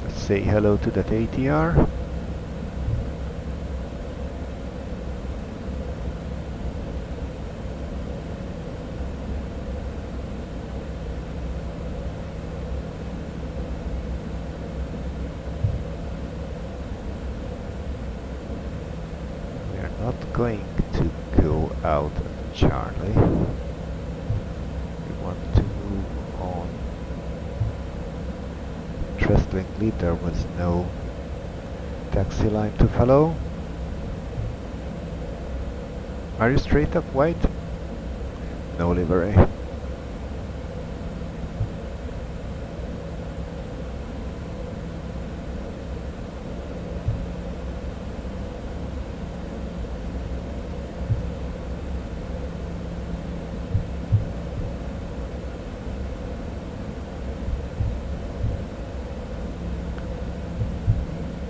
Let's say hello to that ATR. going to go out at Charlie. We want to move on. Interestingly, there was no taxi line to follow. Are you straight up white? No livery.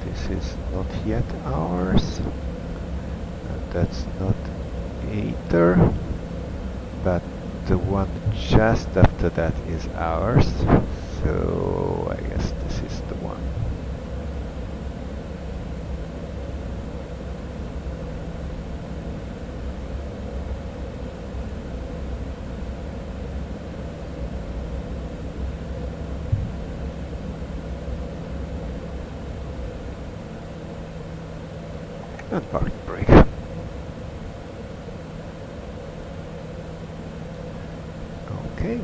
This is not yet ours, and that's not either, but the one just after that is ours, so I guess this is the one. And parking brake. Okay,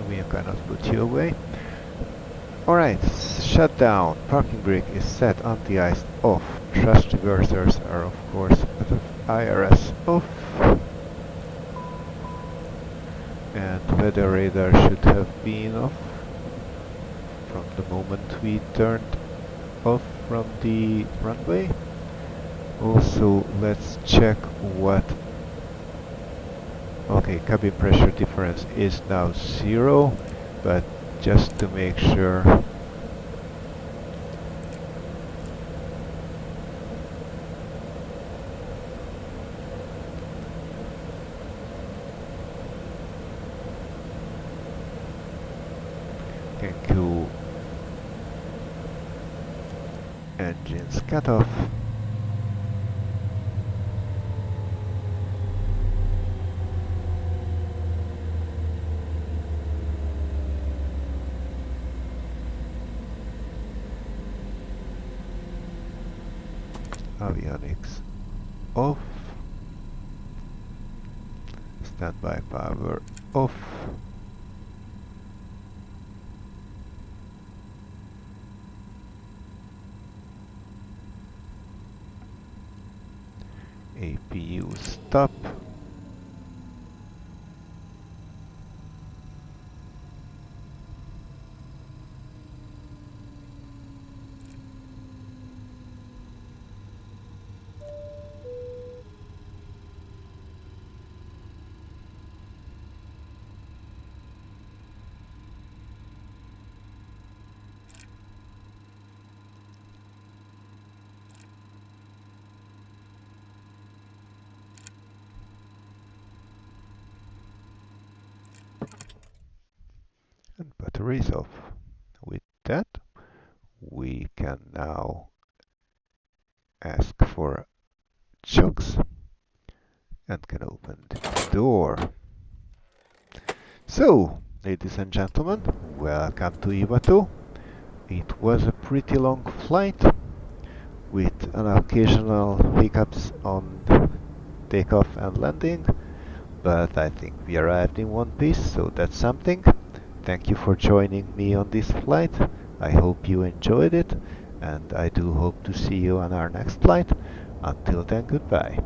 we cannot put you away. Alright, shut down. Parking brake is set, anti-ice off. Thrust reversers are of course IRS off. And weather radar should have been off from the moment we turned off from the runway. Also, let's check what... Okay, cabin pressure difference is now 0, but just to make sure... Can cool engines cut off. Avionics off. Standby power off. APU stop. And batteries off. With that, we can now ask for chokes and can open the door. So, ladies and gentlemen, welcome to Ivato. It was a pretty long flight with an occasional hiccups on takeoff and landing, but I think we arrived in one piece, so that's something. Thank you for joining me on this flight. I hope you enjoyed it, and I do hope to see you on our next flight. Until then, goodbye.